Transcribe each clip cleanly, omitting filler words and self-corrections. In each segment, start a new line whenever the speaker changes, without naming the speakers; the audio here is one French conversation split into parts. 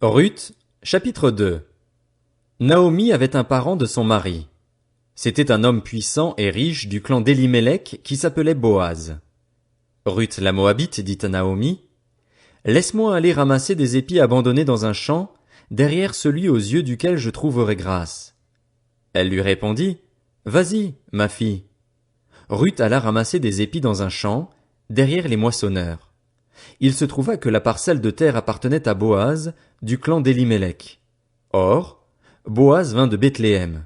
Ruth, chapitre 2. Naomi avait un parent de son mari. C'était un homme puissant et riche du clan d'Élimélec qui s'appelait Boaz. Ruth la Moabite dit à Naomi, « Laisse-moi aller ramasser des épis abandonnés dans un champ, derrière celui aux yeux duquel je trouverai grâce. » Elle lui répondit, « Vas-y, ma fille. » Ruth alla ramasser des épis dans un champ, derrière les moissonneurs. Il se trouva que la parcelle de terre appartenait à Boaz, du clan d'Élimélec. Or, Boaz vint de Bethléem.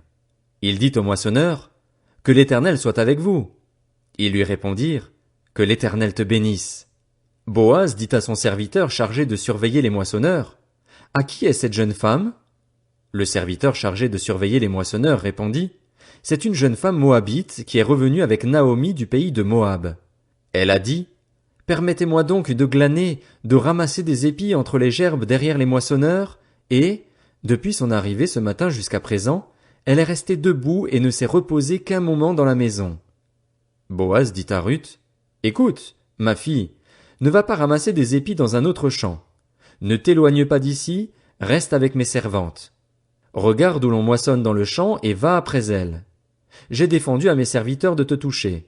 Il dit aux moissonneurs, « Que l'Éternel soit avec vous. » Ils lui répondirent, « Que l'Éternel te bénisse. » Boaz dit à son serviteur chargé de surveiller les moissonneurs, « À qui est cette jeune femme? » Le serviteur chargé de surveiller les moissonneurs répondit, « C'est une jeune femme moabite qui est revenue avec Naomi du pays de Moab. Elle a dit, « Permettez-moi donc de glaner, de ramasser des épis entre les gerbes derrière les moissonneurs, et, depuis son arrivée ce matin jusqu'à présent, elle est restée debout et ne s'est reposée qu'un moment dans la maison. » Boaz dit à Ruth, « Écoute, ma fille, ne va pas ramasser des épis dans un autre champ. Ne t'éloigne pas d'ici, reste avec mes servantes. Regarde où l'on moissonne dans le champ et va après elles. J'ai défendu à mes serviteurs de te toucher.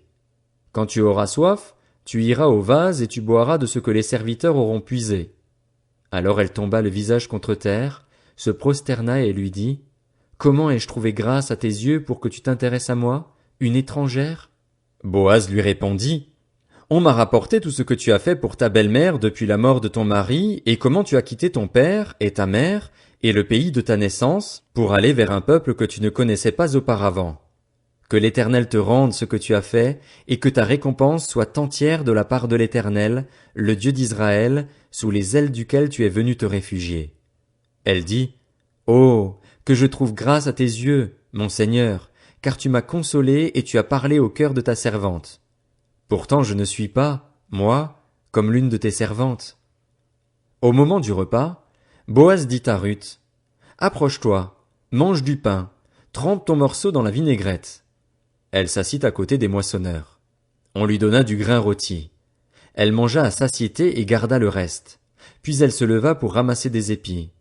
Quand tu auras soif, tu iras au vase et tu boiras de ce que les serviteurs auront puisé. » Alors elle tomba le visage contre terre, se prosterna et lui dit, « Comment ai-je trouvé grâce à tes yeux pour que tu t'intéresses à moi, une étrangère? » Boaz lui répondit, « On m'a rapporté tout ce que tu as fait pour ta belle-mère depuis la mort de ton mari et comment tu as quitté ton père et ta mère et le pays de ta naissance pour aller vers un peuple que tu ne connaissais pas auparavant. Que l'Éternel te rende ce que tu as fait, et que ta récompense soit entière de la part de l'Éternel, le Dieu d'Israël, sous les ailes duquel tu es venu te réfugier. » Elle dit, « Oh, que je trouve grâce à tes yeux, mon Seigneur, car tu m'as consolée et tu as parlé au cœur de ta servante. Pourtant je ne suis pas, moi, comme l'une de tes servantes. » Au moment du repas, Boaz dit à Ruth, « Approche-toi, mange du pain, trempe ton morceau dans la vinaigrette. » Elle s'assit à côté des moissonneurs. On lui donna du grain rôti. Elle mangea à satiété et garda le reste. Puis elle se leva pour ramasser des épis.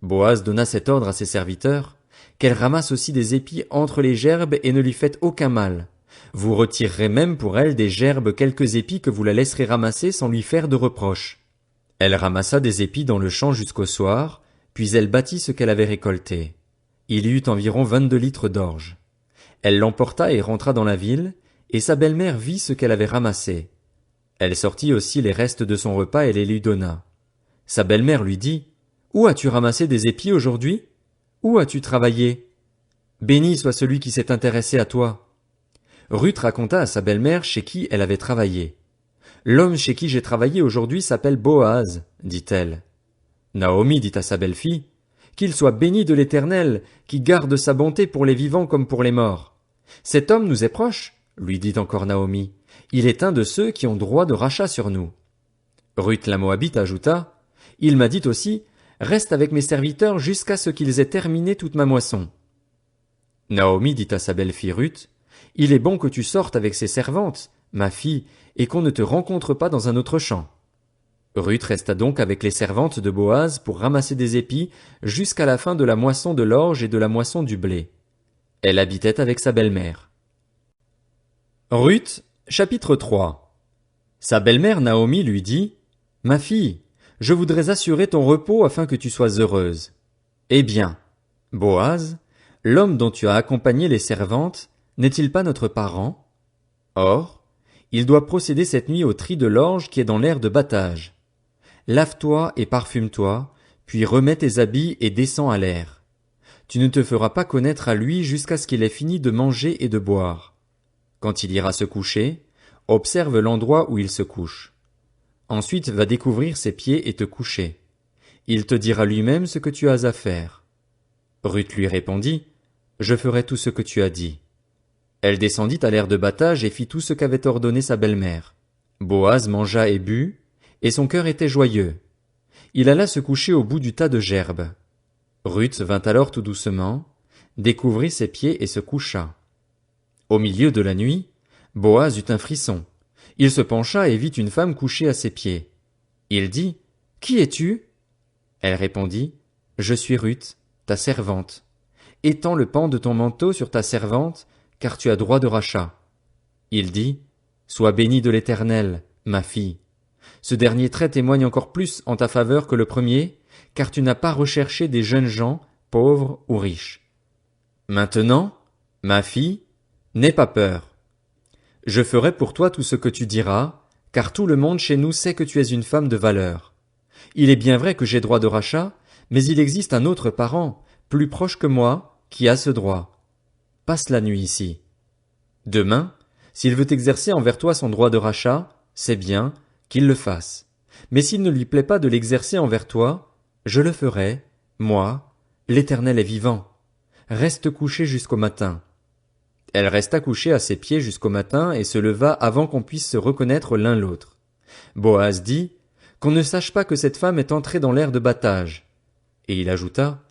Boaz donna cet ordre à ses serviteurs, qu'elle ramasse aussi des épis entre les gerbes et ne lui faites aucun mal. Vous retirerez même pour elle des gerbes quelques épis que vous la laisserez ramasser sans lui faire de reproche. Elle ramassa des épis dans le champ jusqu'au soir, puis elle bâtit ce qu'elle avait récolté. Il y eut environ 22 litres d'orge. Elle l'emporta et rentra dans la ville, et sa belle-mère vit ce qu'elle avait ramassé. Elle sortit aussi les restes de son repas et les lui donna. Sa belle-mère lui dit, « Où as-tu ramassé des épis aujourd'hui? Où as-tu travaillé? Béni soit celui qui s'est intéressé à toi. » Ruth raconta à sa belle-mère chez qui elle avait travaillé. « L'homme chez qui j'ai travaillé aujourd'hui s'appelle Boaz, dit-elle. Naomi dit à sa belle-fille, « Qu'il soit béni de l'Éternel, qui garde sa bonté pour les vivants comme pour les morts. Cet homme nous est proche, lui dit encore Naomi. Il est un de ceux qui ont droit de rachat sur nous. » Ruth la Moabite ajouta, « Il m'a dit aussi, reste avec mes serviteurs jusqu'à ce qu'ils aient terminé toute ma moisson. » Naomi dit à sa belle-fille Ruth, « Il est bon que tu sortes avec ses servantes, ma fille, et qu'on ne te rencontre pas dans un autre champ. » Ruth resta donc avec les servantes de Boaz pour ramasser des épis jusqu'à la fin de la moisson de l'orge et de la moisson du blé. Elle habitait avec sa belle-mère. Ruth, chapitre 3. Sa belle-mère Naomi lui dit, « Ma fille, je voudrais assurer ton repos afin que tu sois heureuse. Eh bien, Boaz, l'homme dont tu as accompagné les servantes, n'est-il pas notre parent? Or, il doit procéder cette nuit au tri de l'orge qui est dans l'aire de battage. Lave-toi et parfume-toi, puis remets tes habits et descends à l'air. Tu ne te feras pas connaître à lui jusqu'à ce qu'il ait fini de manger et de boire. Quand il ira se coucher, observe l'endroit où il se couche. Ensuite va découvrir ses pieds et te coucher. Il te dira lui-même ce que tu as à faire. » Ruth lui répondit, « Je ferai tout ce que tu as dit. » Elle descendit à l'aire de battage et fit tout ce qu'avait ordonné sa belle-mère. Boaz mangea et but, et son cœur était joyeux. Il alla se coucher au bout du tas de gerbes. Ruth vint alors tout doucement, découvrit ses pieds et se coucha. Au milieu de la nuit, Boaz eut un frisson. Il se pencha et vit une femme couchée à ses pieds. Il dit, « Qui es-tu ? » Elle répondit, Je suis Ruth, ta servante. Étends le pan de ton manteau sur ta servante, car tu as droit de rachat. Il dit, Sois bénie de l'Éternel, ma fille. Ce dernier trait témoigne encore plus en ta faveur que le premier, car tu n'as pas recherché des jeunes gens, pauvres ou riches. Maintenant, ma fille, n'aie pas peur. Je ferai pour toi tout ce que tu diras, car tout le monde chez nous sait que tu es une femme de valeur. Il est bien vrai que j'ai droit de rachat, mais il existe un autre parent, plus proche que moi, qui a ce droit. Passe la nuit ici. Demain, s'il veut exercer envers toi son droit de rachat, c'est bien, qu'il le fasse. Mais s'il ne lui plaît pas de l'exercer envers toi, je le ferai, moi, l'Éternel est vivant. Reste couché jusqu'au matin. Elle resta couchée à ses pieds jusqu'au matin et se leva avant qu'on puisse se reconnaître l'un l'autre. Boaz dit, Qu'on ne sache pas que cette femme est entrée dans l'aire de battage. Et il ajouta,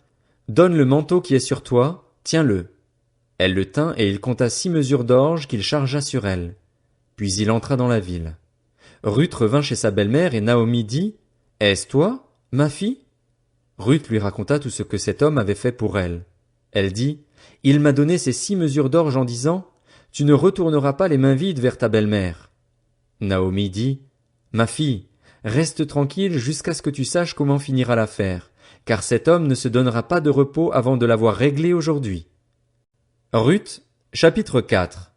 Donne le manteau qui est sur toi, tiens-le. Elle le tint et il compta 6 mesures d'orge qu'il chargea sur elle. Puis il entra dans la ville. Ruth revint chez sa belle-mère et Naomi dit, Est-ce toi, ma fille? Ruth lui raconta tout ce que cet homme avait fait pour elle. Elle dit, Il m'a donné ces 6 mesures d'orge en disant, Tu ne retourneras pas les mains vides vers ta belle-mère. Naomi dit, Ma fille, reste tranquille jusqu'à ce que tu saches comment finira l'affaire, car cet homme ne se donnera pas de repos avant de l'avoir réglé aujourd'hui. Ruth, chapitre 4.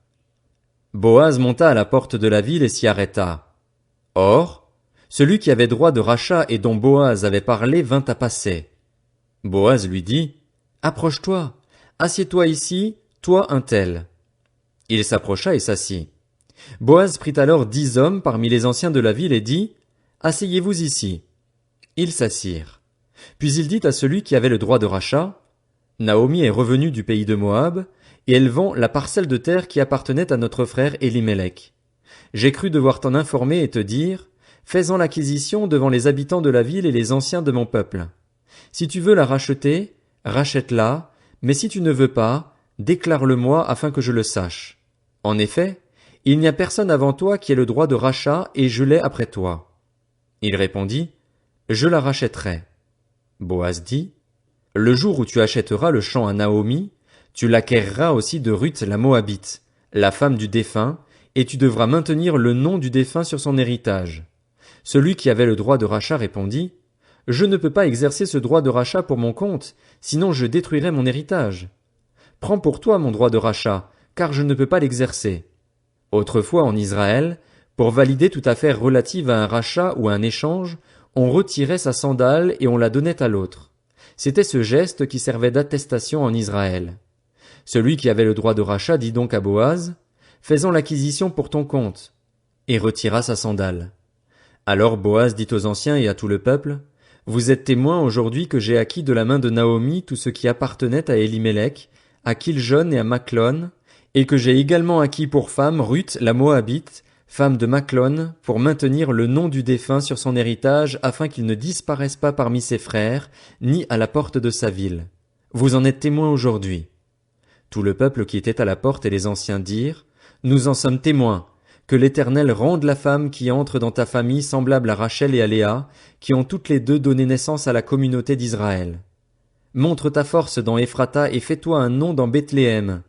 Boaz monta à la porte de la ville et s'y arrêta. Or, celui qui avait droit de rachat et dont Boaz avait parlé vint à passer. Boaz lui dit, Approche-toi, assieds-toi ici, toi un tel. Il s'approcha et s'assit. Boaz prit alors 10 hommes parmi les anciens de la ville et dit, Asseyez-vous ici. Ils s'assirent. Puis il dit à celui qui avait le droit de rachat, Naomi est revenue du pays de Moab, et elle vend la parcelle de terre qui appartenait à notre frère Élimélec. J'ai cru devoir t'en informer et te dire, fais-en l'acquisition devant les habitants de la ville et les anciens de mon peuple. Si tu veux la racheter, rachète-la, mais si tu ne veux pas, déclare-le-moi afin que je le sache. En effet, il n'y a personne avant toi qui ait le droit de rachat et je l'ai après toi. Il répondit, Je la rachèterai. Boaz dit, Le jour où tu achèteras le champ à Naomi, tu l'acquerras aussi de Ruth la Moabite, la femme du défunt, et tu devras maintenir le nom du défunt sur son héritage. Celui qui avait le droit de rachat répondit, Je ne peux pas exercer ce droit de rachat pour mon compte, sinon je détruirais mon héritage. Prends pour toi mon droit de rachat, car je ne peux pas l'exercer. Autrefois en Israël, pour valider toute affaire relative à un rachat ou à un échange, on retirait sa sandale et on la donnait à l'autre. C'était ce geste qui servait d'attestation en Israël. Celui qui avait le droit de rachat dit donc à Boaz, Fais-en l'acquisition pour ton compte, et retira sa sandale. Alors Boaz dit aux anciens et à tout le peuple, Vous êtes témoins aujourd'hui que j'ai acquis de la main de Naomi tout ce qui appartenait à Élimélec, à Kiljon et à Machlon, et que j'ai également acquis pour femme Ruth la Moabite, femme de Machlon, pour maintenir le nom du défunt sur son héritage afin qu'il ne disparaisse pas parmi ses frères, ni à la porte de sa ville. Vous en êtes témoins aujourd'hui. Tout le peuple qui était à la porte et les anciens dirent, Nous en sommes témoins, que l'Éternel rende la femme qui entre dans ta famille semblable à Rachel et à Léa, qui ont toutes les deux donné naissance à la communauté d'Israël. Montre ta force dans Ephrata et fais-toi un nom dans Bethléem.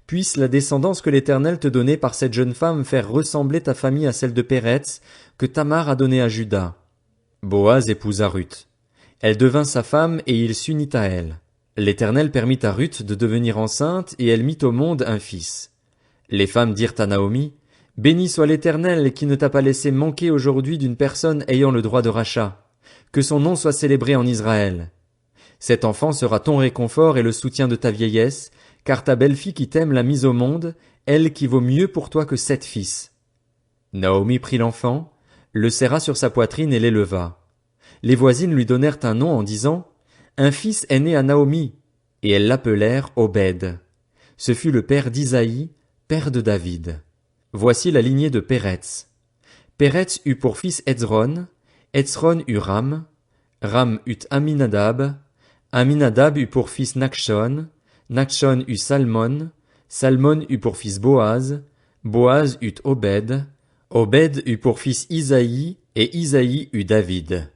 Puisse la descendance que l'Éternel te donnait par cette jeune femme faire ressembler ta famille à celle de Péretz, que Tamar a donnée à Juda. Boaz épousa Ruth. Elle devint sa femme et il s'unit à elle. L'Éternel permit à Ruth de devenir enceinte et elle mit au monde un fils. Les femmes dirent à Naomi, Béni soit l'Éternel qui ne t'a pas laissé manquer aujourd'hui d'une personne ayant le droit de rachat. Que son nom soit célébré en Israël. Cet enfant sera ton réconfort et le soutien de ta vieillesse, car ta belle-fille qui t'aime l'a mise au monde, elle qui vaut mieux pour toi que 7 fils. Naomi prit l'enfant, le serra sur sa poitrine et l'éleva. Les voisines lui donnèrent un nom en disant, Un fils est né à Naomi, et elles l'appelèrent Obed. Ce fut le père d'Isaïe, père de David. Voici la lignée de Péretz. Péretz eut pour fils Hezron, Hezron eut Ram, Ram eut Aminadab, Aminadab eut pour fils Nachshon, Nachshon eut Salmon, Salmon eut pour fils Boaz, Boaz eut Obed, Obed eut pour fils Isaïe, et Isaïe eut David.